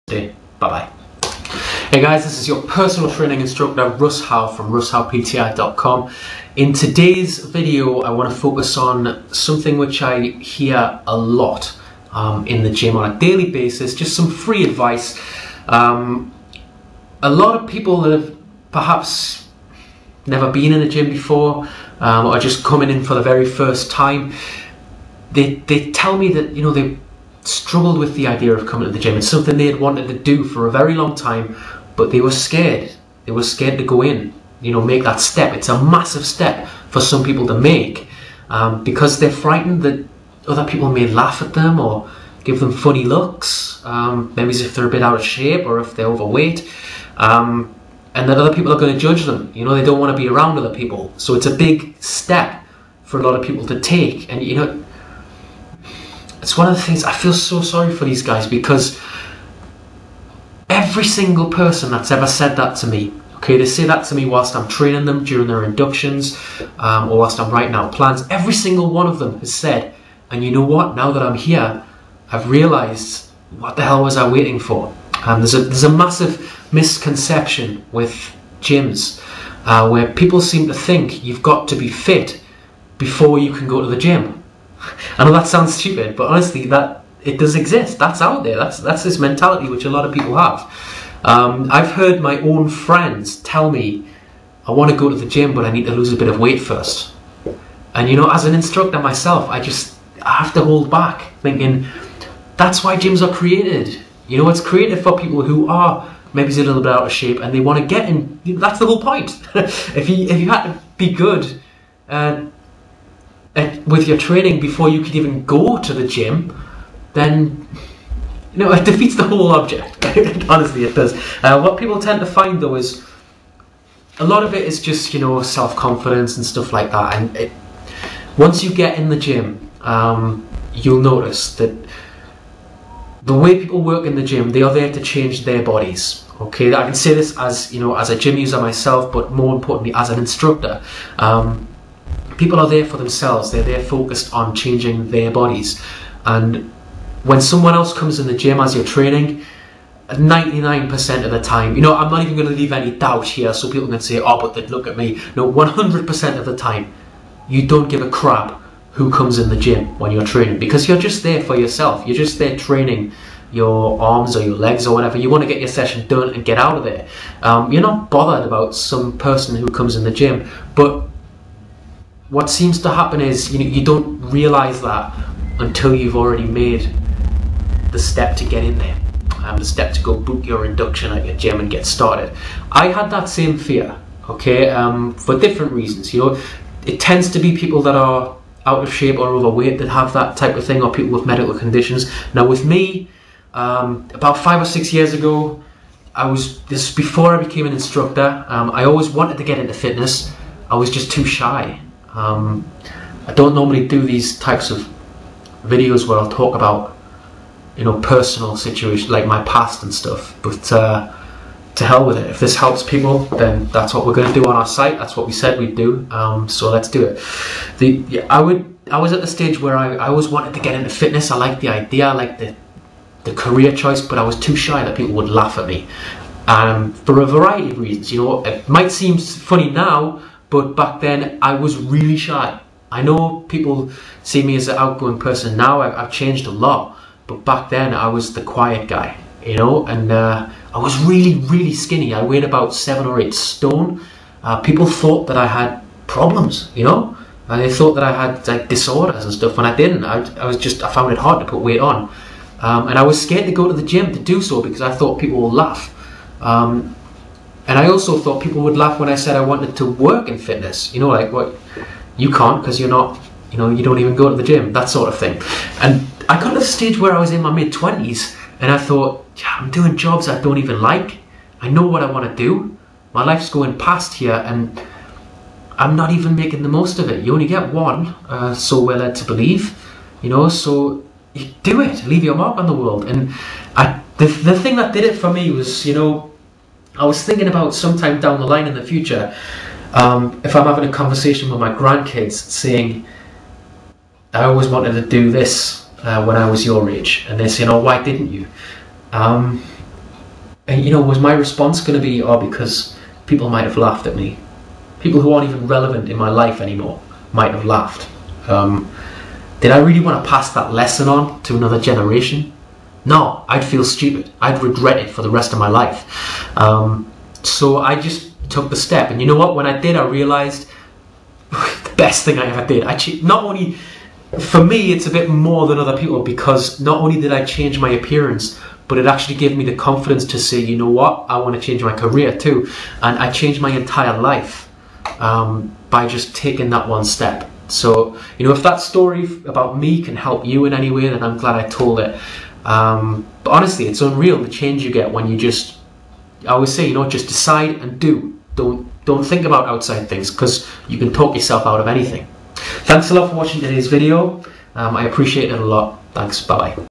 Bye bye. Hey guys, this is your personal training instructor Russ from russpti.com. In today's video I want to focus on something which I hear a lot in the gym on a daily basis, just some free advice. A lot of people that have perhaps never been in a gym before or just coming in for the very first time, they tell me that they struggled with the idea of coming to the gym. It's something they had wanted to do for a very long time, but they were scared. They were scared to go in, make that step. It's a massive step for some people to make because they're frightened that other people may laugh at them or give them funny looks, maybe if they're a bit out of shape or if they're overweight, and that other people are going to judge them. They don't want to be around other people. So it's a big step for a lot of people to take. And it's one of the things I feel so sorry for these guys, because every single person that's ever said that to me, okay, they say that to me whilst I'm training them during their inductions or whilst I'm writing out plans. Every single one of them has said, and you know what, now that I'm here, I've realised, what the hell was I waiting for? There's a massive misconception with gyms where people seem to think you've got to be fit before you can go to the gym. I know that sounds stupid, but honestly, that it does exist. That's out there. That's this mentality which a lot of people have. I've heard my own friends tell me, I want to go to the gym, but I need to lose a bit of weight first. And as an instructor myself, I have to hold back, thinking that's why gyms are created. It's created for people who are maybe a little bit out of shape and they want to get in. That's the whole point. If you had to be good with your training before you could even go to the gym, then it defeats the whole object. Honestly, it does. What people tend to find though is a lot of it is just self-confidence and stuff like that. And once you get in the gym, you'll notice that the way people work in the gym, they are there to change their bodies. Okay, I can say this as as a gym user myself, but more importantly as an instructor. People are there for themselves. They're there focused on changing their bodies. And when someone else comes in the gym as you're training, 99% of the time, I'm not even going to leave any doubt here so people can say, oh, but they'd look at me. No, 100% of the time, you don't give a crap who comes in the gym when you're training, because you're just there for yourself. You're just there training your arms or your legs or whatever. You want to get your session done and get out of there. You're not bothered about some person who comes in the gym. But what seems to happen is you don't realise that until you've already made the step to get in there, the step to go book your induction at your gym and get started. I had that same fear, okay, for different reasons. It tends to be people that are out of shape or overweight that have that type of thing, or people with medical conditions. Now with me, about 5 or 6 years ago, this is before I became an instructor, I always wanted to get into fitness. I was just too shy. I don't normally do these types of videos where I'll talk about personal situations like my past and stuff, but to hell with it. If this helps people, then that's what we're going to do on our site. That's what we said we'd do, so let's do it. I was at the stage where I always wanted to get into fitness. I liked the idea, I liked the career choice, but I was too shy that people would laugh at me, for a variety of reasons. It might seem funny now, but back then I was really shy. I know people see me as an outgoing person now. I've changed a lot, but back then I was the quiet guy, and I was really, really skinny. I weighed about 7 or 8 stone. People thought that I had problems, and they thought that I had like disorders and stuff, when I didn't. I found it hard to put weight on, and I was scared to go to the gym to do so because I thought people would laugh. And I also thought people would laugh when I said I wanted to work in fitness. Like, what, you can't because you're not, you don't even go to the gym, that sort of thing. And I got to the stage where I was in my mid-20s and I thought, yeah, I'm doing jobs I don't even like. I know what I want to do. My life's going past here and I'm not even making the most of it. You only get one, so we're led to believe, so you do it, leave your mark on the world. And the thing that did it for me was, I was thinking about sometime down the line in the future, if I'm having a conversation with my grandkids saying, I always wanted to do this when I was your age, and they're saying, oh, why didn't you? And you know, was my response going to be, oh, because people might have laughed at me? People who aren't even relevant in my life anymore might have laughed. Did I really want to pass that lesson on to another generation? No, I'd feel stupid. I'd regret it for the rest of my life. So I just took the step. And you know what? When I did, I realized the best thing I ever did. Not only, for me, it's a bit more than other people, because not only did I change my appearance, but it actually gave me the confidence to say, you know what, I want to change my career too. And I changed my entire life by just taking that one step. So, you know, if that story about me can help you in any way, then I'm glad I told it. But honestly, it's unreal the change you get when you just, I always say, you know, just decide and do. Don't think about outside things, because you can talk yourself out of anything. Thanks a lot for watching today's video. I appreciate it a lot. Thanks. Bye-bye.